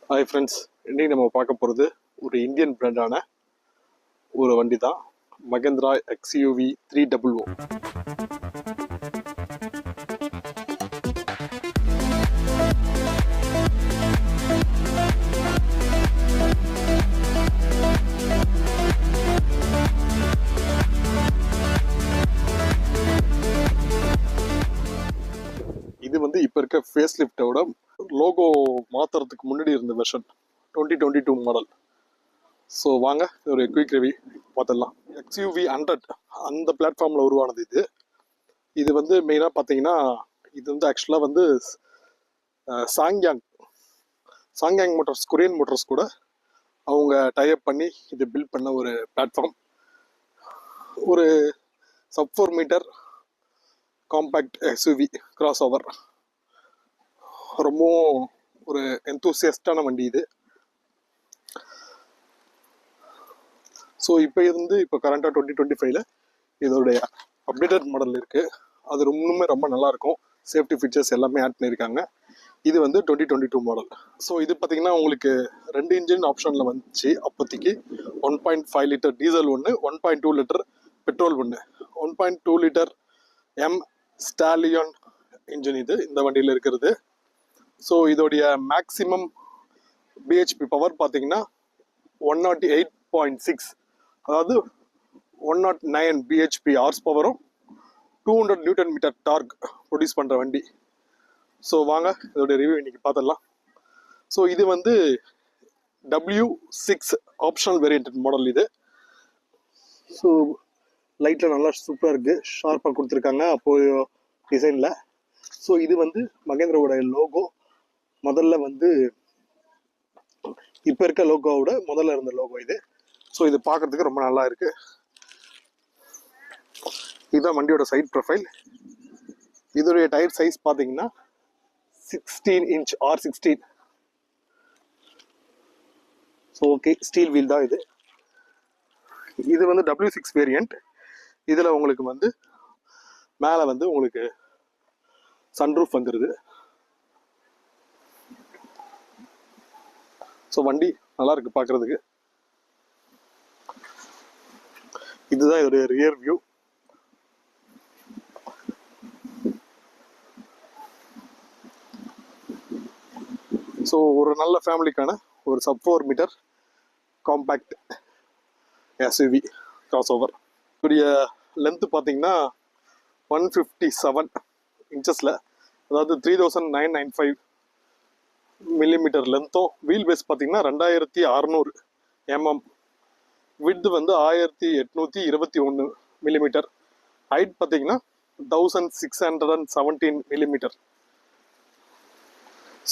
Hi friends, இன்னைக்கு நம்ம பார்க்க போகிறது ஒரு இந்தியன் பிராண்டான ஒரு வண்டி தான். மகேந்திரா XUV 300. இது வந்து இப்போ இருக்க ஃபேஸ் லிஃப்டோட லோகோ மாற்றுறதுக்கு முன்னாடி இருந்த வெர்ஷன் 2022 மாடல். ஸோ வாங்க ஒரு குயிக் ரிவ்யூ பார்த்துடலாம். XUV 100 அந்த பிளாட்ஃபார்மில் உருவானது இது. இது வந்து மெயினாக பார்த்தீங்கன்னா, இது வந்து ஆக்சுவலாக வந்து சாங்யாங் மோட்டார்ஸ், கொரியன் மோட்டார்ஸ் கூட அவங்க டைப் பண்ணி இது பில்ட் பண்ண ஒரு பிளாட்ஃபார்ம். ஒரு sub 4 meter compact XUV cross over. ரொம்பவும் ஒரு எந்தூசியஸ்டான வண்டி இது. ஸோ இப்போ கரண்டாக 2025 இதோடைய அப்டேட்டட் மாடல் இருக்குது. அது ரொம்ப நல்லாயிருக்கும். சேஃப்டி ஃபீச்சர்ஸ் எல்லாமே ஆட் பண்ணியிருக்காங்க. இது வந்து 2022 மாடல். ஸோ இது பார்த்தீங்கன்னா உங்களுக்கு 2 இன்ஜின் ஆப்ஷனில் வந்துச்சு அப்போதைக்கு. 1.5 லிட்டர் டீசல் ஒன்று, 1.2 லிட்டர் பெட்ரோல் ஒன்று. 1.2 லிட்டர் ஸ்டாலியான் இன்ஜின் இது இந்த வண்டியில் இருக்கிறது. ஸோ இதோடைய மேக்ஸிமம் பிஹெச்பி பவர் பார்த்தீங்கன்னா 108.6, அதாவது 109 பிஹெச்பி ஹார்ஸ் பவரும் 200 நியூட்டன் மீட்டர் டார்க் ப்ரொடியூஸ் பண்ணுற வண்டி. ஸோ வாங்க இதோடைய ரிவ்யூ இன்னைக்கு பார்த்துடலாம். ஸோ இது வந்து W6 ஆப்ஷனல் வேரியன்ட் மாடல் இது. ஸோ லைட்டில் நல்லா சூப்பராக இருக்குது, ஷார்ப்பாக கொடுத்துருக்காங்க அப்போது டிசைனில். ஸோ இது வந்து மகேந்திராவோட லோகோ. முதல்ல வந்து இப்போ இருக்க லோகோவோட முதல்ல இருந்த லோகோ இது. ஸோ இது பார்க்குறதுக்கு ரொம்ப நல்லா இருக்கு. இதுதான் வண்டியோட சைட் ப்ரொஃபைல். இதோடைய டயர் சைஸ் பார்த்தீங்கன்னா 16 inch R16. So okay, steel wheel தான் இது. இது வந்து W6 வேரியண்ட். இதில் உங்களுக்கு வந்து மேலே வந்து உங்களுக்கு சன்ரூஃப் வந்துடுது. ஸோ வண்டி நல்லா இருக்கு பார்க்குறதுக்கு. இதுதான் இதோடைய ரியர் வியூ. ஸோ ஒரு நல்ல ஃபேமிலிக்கான ஒரு sub 4 meter compact SUV cross over. இதோடைய லென்த்து பார்த்தீங்கன்னா 157 இன்ச்சஸில், அதாவது 3995 மில்லிமீட்டர் லென்த்தும். வீல் பேஸ் பார்த்தீங்கன்னா 2600 mm. விட்த் வந்து 1821 மில்லிமீட்டர். ஹைட் பார்த்தீங்கன்னா 1617 மில்லிமீட்டர்.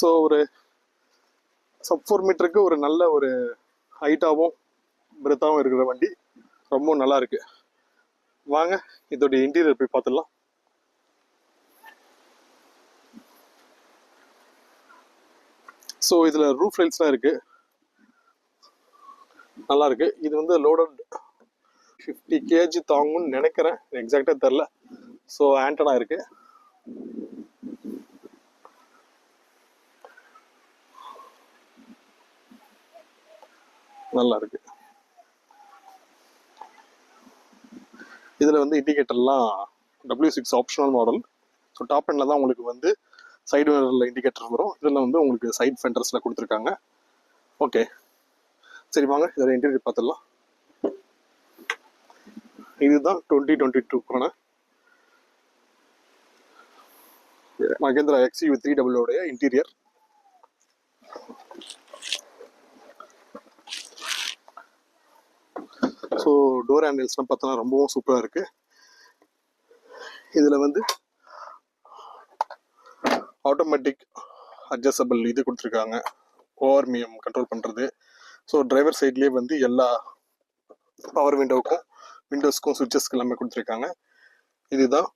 ஸோ ஒரு சப் 4 மீட்டருக்கு ஒரு நல்ல ஒரு ஹைட்டாகவும் பிரெத்தாகவும் இருக்கிற வண்டி. ரொம்ப நல்லா இருக்கு. வாங்க இதோடைய இன்டீரியர் போய் பார்த்துடலாம். ஸோ இதில் ரூஃப் ரைல்ஸ்லாம் இருக்கு, நல்லா இருக்கு. இது வந்து லோடட் 50 kg தாங்கும்னு நினைக்கிறேன், எக்ஸாக்டாக தெரில. ஸோ ஆண்டனா இருக்கு. நல்லா இருக்கு. இதில் வந்து இண்டிகேட்டர்லாம் W6 optional model. So top எண்டில் தான் உங்களுக்கு வந்து சைடு மிரரில் இண்டிகேட்டர் வரும். இதில் வந்து உங்களுக்கு சைட் ஃபெண்டர்ஸில் கொடுத்துருக்காங்க. ஓகே, சரி வாங்க இதோட இன்டீரியர் பார்த்துடலாம். இதுதான் 2022க்கான மகேந்திரா XUV 300 உடைய இன்டீரியர். ஸோ டோர் ஹேண்டில்ஸ்லாம் பார்த்தோன்னா ரொம்பவும் சூப்பராக இருக்குது. இதில் வந்து ஆட்டோமேட்டிக் அட்ஜஸ்டபிள் இது கொடுத்துருக்காங்க, ORMM கண்ட்ரோல் பண்ணுறது. ஸோ டிரைவர் சைட்லேயே வந்து எல்லா பவர் விண்டோஸ்க்கும் சுவிட்சஸ்க்கு எல்லாமே கொடுத்துருக்காங்க. இதுதான்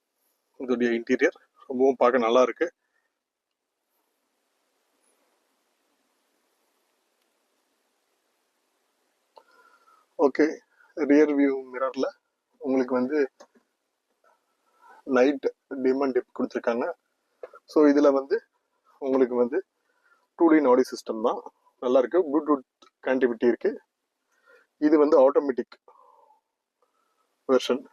இதோடைய இன்டீரியர். ரொம்பவும் பார்க்க நல்லா இருக்கு. ஓகே, ரியர் வியூ மிரரில் உங்களுக்கு வந்து லைட் டிம் அண்ட் டிப் கொடுத்துருக்காங்க. ஸோ இதில் வந்து உங்களுக்கு வந்து 2D ஆடியோ சிஸ்டம் தான். நல்லா இருக்கு. ப்ளூடூத் கனெக்டிவிட்டி இருக்கு. இது வந்து ஆட்டோமேட்டிக் வெர்ஷன்.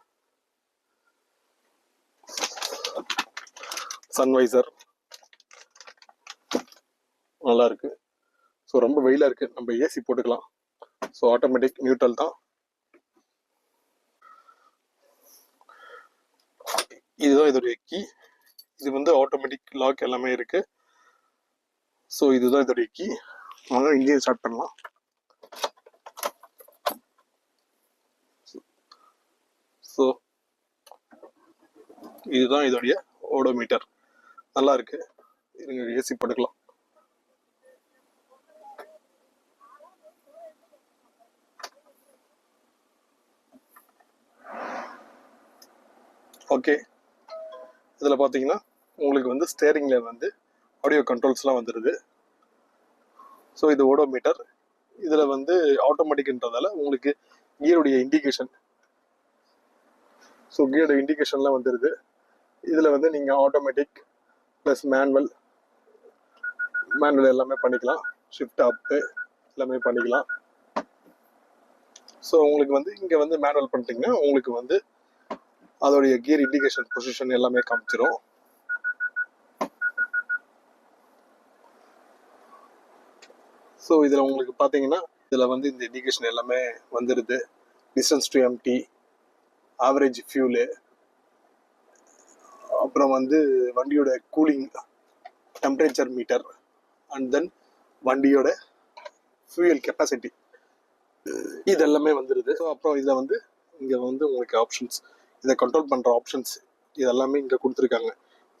சன்வைசர் நல்லா இருக்கு. ஸோ ரொம்ப வெயிலா இருக்கு, நம்ம ஏசி போட்டுக்கலாம். ஸோ ஆட்டோமேட்டிக் நியூட்ரல் தான். இதுதான் இதோடைய கீ. இது வந்து ஆட்டோமேட்டிக் லாக் எல்லாமே இருக்கு. ஸோ இதுதான் இதோடைய கீ. வாங்க இன்ஜின் ஸ்டார்ட் பண்ணலாம். ஸோ இதுதான் இதோடைய ஓடோமீட்டர். நல்லா இருக்கு. இருங்க ஏசி போட்டுக்கலாம். ஓகே, இதில் பார்த்தீங்கன்னா உங்களுக்கு வந்து ஸ்டேரிங்கில் வந்து ஆடியோ கண்ட்ரோல்ஸ்லாம் வந்துடுது. ஸோ இது ஓடோமீட்டர். இதில் வந்து ஆட்டோமேட்டிக்ன்றதால உங்களுக்கு கியருடைய இண்டிகேஷன், ஸோ கியரோட இண்டிகேஷன்லாம் வந்துடுது. இதில் வந்து நீங்கள் ஆட்டோமேட்டிக் ப்ளஸ் மேனுவல் எல்லாமே பண்ணிக்கலாம். ஷிஃப்ட் அப்பு எல்லாமே பண்ணிக்கலாம். ஸோ உங்களுக்கு வந்து இங்கே வந்து மேனுவல் பண்ணிட்டீங்கன்னா உங்களுக்கு வந்து அதோடைய கியர் இண்டிகேஷன் பொசிஷன் எல்லாமே காமிச்சிடும். ஸோ இதில் உங்களுக்கு பார்த்தீங்கன்னா இதில் வந்து இந்த இண்டிகேஷன் எல்லாமே வந்துடுது. Distance to empty, average fuel, அப்புறம் வந்து வண்டியோட cooling temperature meter, and then வண்டியோட ஃபியூயல் கெப்பாசிட்டி, இது எல்லாமே வந்துடுது. ஸோ அப்புறம் இதில் வந்து இங்கே வந்து உங்களுக்கு ஆப்ஷன்ஸ், இதை கண்ட்ரோல் பண்ணுற ஆப்ஷன்ஸ் இது எல்லாமே இங்கே கொடுத்துருக்காங்க.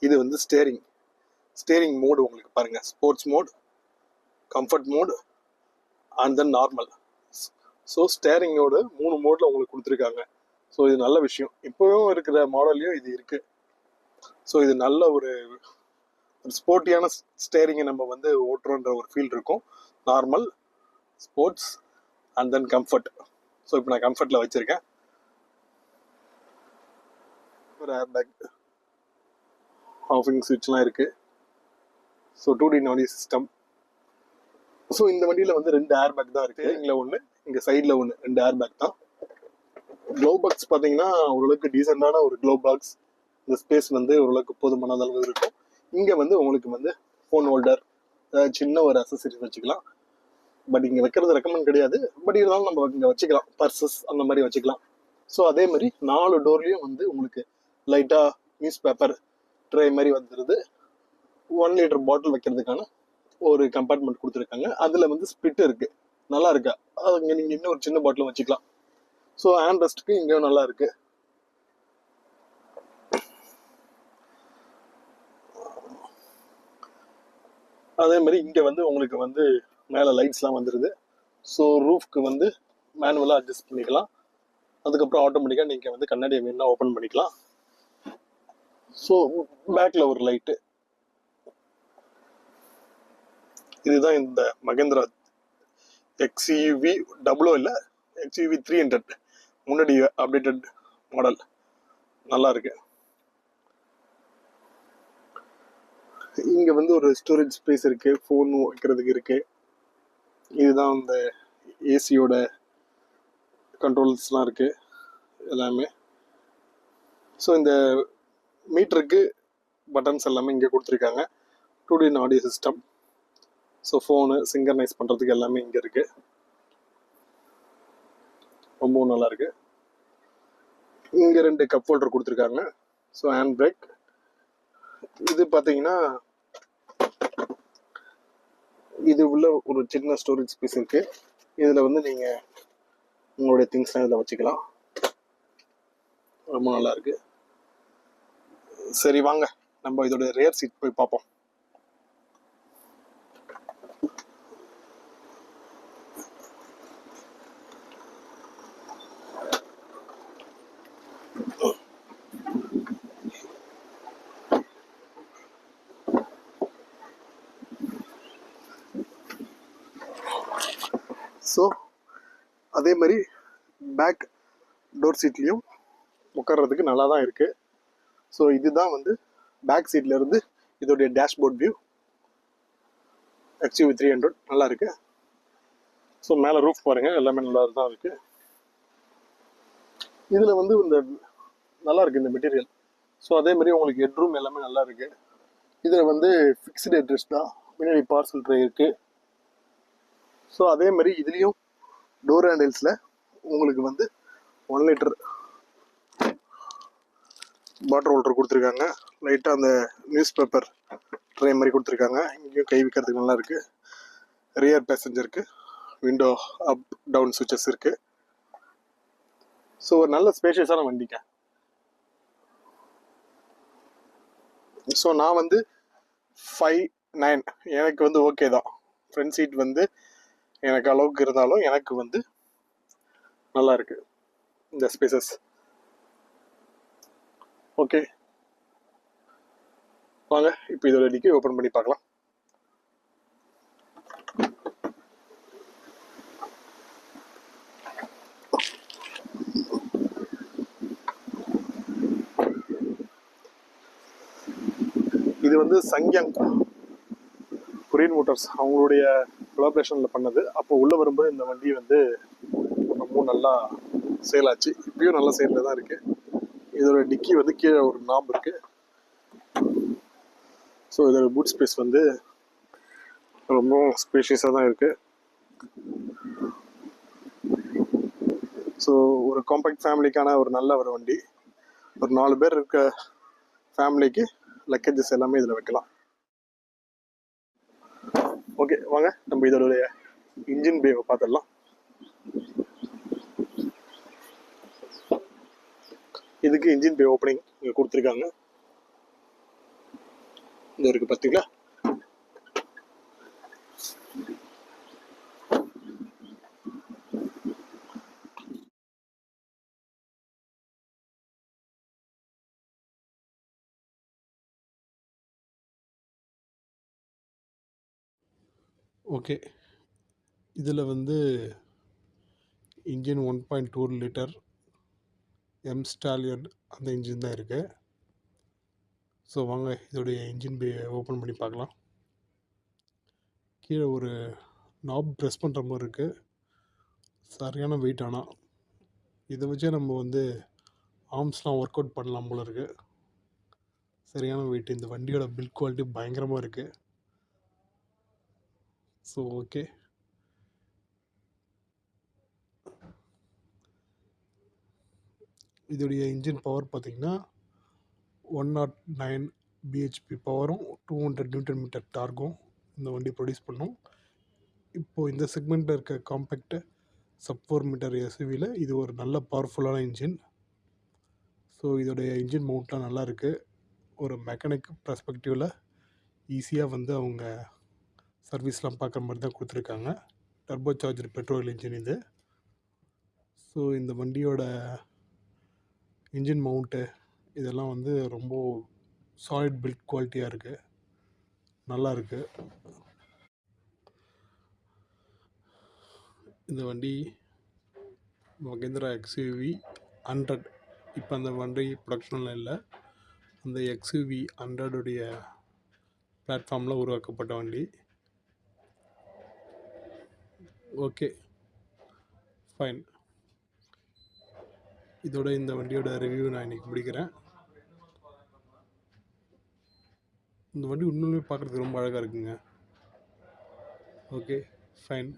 இது வந்து ஸ்டேரிங் மோடு உங்களுக்கு பாருங்கள். Sports mode, comfort mode, and then normal. So ஸ்டேரிங்கோட 3 மோடில் உங்களுக்கு கொடுத்துருக்காங்க. ஸோ இது நல்ல விஷயம். இப்போவும் இருக்கிற மாடல்லையும் இது இருக்குது. ஸோ இது நல்ல ஒரு ஸ்போர்ட்டியான ஸ்டேரிங்கை நம்ம வந்து ஓட்டுறோன்ற ஒரு ஃபீல் இருக்கும். Normal, sports, and then comfort. So இப்போ நான் கம்ஃபர்ட்டில் வச்சுருக்கேன். ஒரு ஏர்பேக், ஆஃபிங் சுவிட்ச்லாம் இருக்குது. ஸோ 2D நாடி சிஸ்டம். ஸோ இந்த வண்டியில் வந்து 2 ஏர்பேக் தான் இருக்குது. இங்கே ஒன்று, இங்கே சைடில் ஒன்று, 2 ஏர்பேக் தான். க்ளோ பாக்ஸ் பார்த்தீங்கன்னா ஓரளவுக்கு டீசெண்டான ஒரு க்ளோ பாக்ஸ். இந்த ஸ்பேஸ் வந்து ஓரளவுக்கு போதுமான அளவு இருக்கும். இங்கே வந்து உங்களுக்கு வந்து ஃபோன் ஹோல்டர், சின்ன ஒரு அசசரிஸ் வச்சுக்கலாம். பட் இங்கே வைக்கிறது ரெக்கமெண்ட் கிடையாது. பட் இருந்தாலும் நம்ம இங்கே வச்சுக்கலாம். பர்சஸ் அந்த மாதிரி வச்சுக்கலாம். ஸோ அதே மாதிரி 4 டோர்லேயும் வந்து உங்களுக்கு லைட்டாக நியூஸ் பேப்பர் ட்ரே மாதிரி வந்துடுது. 1 லிட்டர் பாட்டில் வைக்கிறதுக்கான ஒரு கம்பார்ட்மெண்ட் கொடுத்துருக்காங்க. அதில் வந்து ஸ்பிட் இருக்கு, நல்லா இருக்கா. அது நீங்கள் இன்னும் ஒரு சின்ன பாட்டில் வச்சுக்கலாம். ஸோ ஹேண்ட் ரெஸ்ட்டுக்கு இங்கேயும் நல்லா இருக்கு. அதே மாதிரி இங்கே வந்து உங்களுக்கு வந்து மேலே லைட்ஸ்லாம் வந்துடுது. ஸோ ரூஃப்க்கு வந்து மேனுவலாக அட்ஜஸ்ட் பண்ணிக்கலாம். அதுக்கப்புறம் ஆட்டோமேட்டிக்காக நீங்கள் வந்து கண்ணாடியை வேணா ஓப்பன் பண்ணிக்கலாம். ஸோ பேக்கில் ஒரு லைட்டு. இதுதான் இந்த மகேந்திரா XUV இல்லை XUV 300 முன்னாடி அப்டேட்டட் மாடல். நல்லா இருக்கு. இங்க வந்து ஒரு ஸ்டோரேஜ் ஸ்பேஸ் இருக்கு, ஃபோன் வைக்கிறதுக்கு இருக்கு. இதுதான் இந்த ஏசியோட கண்ட்ரோல்ஸ்லாம் இருக்கு எல்லாமே. ஸோ இந்த மீட்டருக்கு பட்டன்ஸ் எல்லாமே இங்கே கொடுத்துருக்காங்க. 2D audio system. So phone synchronise பண்ணுறதுக்கு எல்லாமே இங்கே இருக்கு. ரொம்பவும் நல்லா இருக்கு. இங்கே 2 கப் ஹோல்டர் கொடுத்துருக்காங்க. So hand brake. இது பார்த்தீங்கன்னா இது உள்ள ஒரு சின்ன ஸ்டோரேஜ் ஸ்பேஸ் இருக்கு. இதில் வந்து நீங்கள் உங்களுடைய திங்ஸ்லாம் இதில் வச்சுக்கலாம். ரொம்ப நல்லா இருக்கு. சரி வாங்க நம்ம இதோட ரியர் சீட் போய் பார்ப்போம். ஸோ அதே மாதிரி பேக் டோர் சீட்லேயும் உட்கார்றதுக்கு நல்லா தான் இருக்குது. ஸோ இதுதான் வந்து பேக் சீட்லேருந்து இதோடைய டேஷ்போர்ட் வியூ. XUV 300 நல்லா இருக்கு. ஸோ மேலே ரூஃப் பாருங்கள் எல்லாமே நல்லா தான் இருக்குது. இதில் வந்து இந்த நல்லா இருக்குது இந்த மெட்டீரியல். ஸோ அதே மாதிரி உங்களுக்கு ஹெட்ரூம் எல்லாமே நல்லா இருக்குது. இதில் வந்து ஃபிக்ஸ்டு அட்ரஸ் தான், முன்னாடி பார்சல் ட்ரே இருக்குது. ஸோ அதே மாதிரி இதுலேயும் டோர் ஹேண்டில்ஸில் உங்களுக்கு வந்து 1 லிட்டர் வாட்டர் ஹோல்டர் கொடுத்துருக்காங்க. லைட்டாக அந்த நியூஸ் பேப்பர் ட்ரே மாதிரி கொடுத்துருக்காங்க. இங்கேயும் கை வைக்கிறதுக்கு நல்லா இருக்குது. ரியர் பேசஞ்சருக்கு விண்டோ அப் டவுன் சுவிச்சஸ் இருக்குது. ஸோ ஒரு நல்ல ஸ்பேஷியஸான வண்டிங்க. ஸோ நான் வந்து 5.9 எனக்கு வந்து ஓகே தான். ஃப்ரண்ட் சீட் வந்து எனக்கு அளவுக்கு இருந்தாலும் எனக்கு வந்து நல்லா இருக்கு இந்த ஸ்பேசஸ். ஓகே வாங்க இப்போ இதோட டிக்கி ஓப்பன் பண்ணி பார்க்கலாம். இது வந்து சங்யாங் கொரியன் மோட்டார்ஸ் அவங்களுடைய கொலாபரேஷனில் பண்ணது. அப்போ உள்ளே வரும்போது இந்த வண்டி வந்து ரொம்ப நல்லா சேல் ஆச்சு. இப்பயும் நல்ல சேலில் தான் இருக்குது. இதோட டிக்கி வந்து கீழே ஒரு நாப் இருக்குது. ஸோ இதோட பூட் ஸ்பேஸ் வந்து ரொம்ப ஸ்பேஷியஸாக தான் இருக்குது. ஸோ ஒரு காம்பேக்ட் ஃபேமிலிக்கான ஒரு நல்ல ஒரு வண்டி. ஒரு 4 பேர் இருக்க ஃபேமிலிக்கு லக்கேஜஸ் எல்லாமே இதில் வைக்கலாம். ஓகே வாங்க நம்ம இதோடைய இன்ஜின் பேவை பார்த்துடலாம். இதுக்கு இன்ஜின் பே ஓப்பனிங் இங்கே கொடுத்துருக்காங்க. இது இருக்கு பார்த்தீங்களா. ஓகே இதில் வந்து இன்ஜின் 1.2 லிட்டர் எம் ஸ்டாலியன் அந்த இன்ஜின் தான் இருக்குது. ஸோ வாங்க இதோடைய இன்ஜின் பே ஓப்பன் பண்ணி பார்க்கலாம். கீழே ஒரு நாப் ப்ரெஸ் பண்ணுற மாதிரி இருக்குது. சரியான வெயிட். ஆனால் இதை வச்சே நம்ம வந்து ஆர்ம்ஸ்லாம் ஒர்க் அவுட் பண்ணலாம் போல இருக்குது. சரியான வெயிட். இந்த வண்டியோட பில்ட் குவாலிட்டி பயங்கரமாக இருக்குது. ஸோ ஓகே இதோடைய இன்ஜின் பவர் பார்த்திங்கன்னா 109 பிஹெச்பி பவரும் 200 நியூட்டன் மீட்டர் டார்க்கும் இந்த வண்டி ப்ரொடியூஸ் பண்ணும். இப்போது இந்த செக்மெண்ட்டில் இருக்க காம்பேக்ட் சப் 4 மீட்டர் எஸ்யூவியில் இது ஒரு நல்ல பவர்ஃபுல்லான இன்ஜின். ஸோ இதோடைய இன்ஜின் மவுண்ட்லாம் நல்லா இருக்குது. ஒரு மெக்கானிக் பர்ஸ்பெக்டிவில் ஈஸியாக வந்து அவங்க சர்வீஸ்லாம் பார்க்குற மாதிரி தான் கொடுத்துருக்காங்க. டர்போ சார்ஜர் பெட்ரோல் இன்ஜின் இது. ஸோ இந்த வண்டியோட இன்ஜின் மவுண்ட்டு இதெல்லாம் வந்து ரொம்ப சாலிட் பில்ட் குவாலிட்டியாக இருக்குது, நல்லா இருக்குது. இந்த வண்டி மகேந்திரா எக்ஸ்யூவி 100. இப்போ அந்த வண்டி ப்ரொடக்ஷனில் இல்லை. அந்த எக்ஸ்யூவி 100 பிளாட்ஃபார்மில் உருவாக்கப்பட்ட வண்டி. Okay fine. இதோட இந்த வண்டியோட ரிவ்யூ நான் இன்றைக்கி முடிக்கிறேன். இந்த வண்டி உண்மையிலுமே பார்க்குறதுக்கு ரொம்ப அழகாக இருக்குங்க. Okay fine.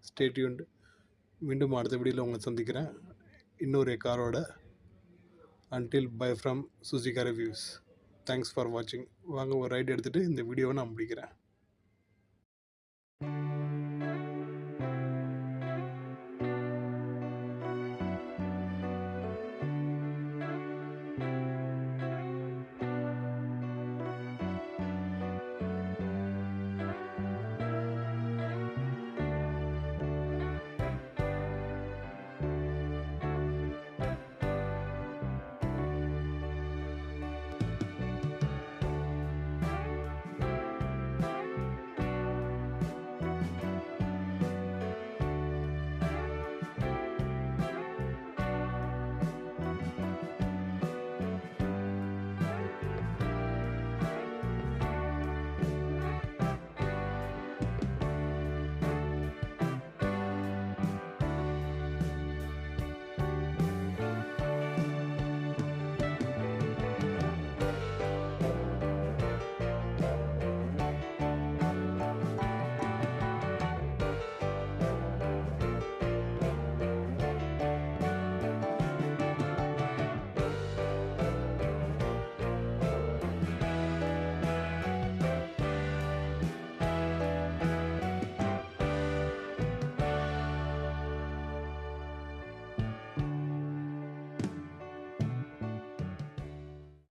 Stay tuned. மீண்டும் அடுத்த வீடியோவில் உங்களை சந்திக்கிறேன் இன்னொரு காரோட. Until bye from Susika reviews. Thanks for வாட்சிங். வாங்க ஒரு ரைட் எடுத்துகிட்டு இந்த வீடியோவை நான் முடிக்கிறேன்.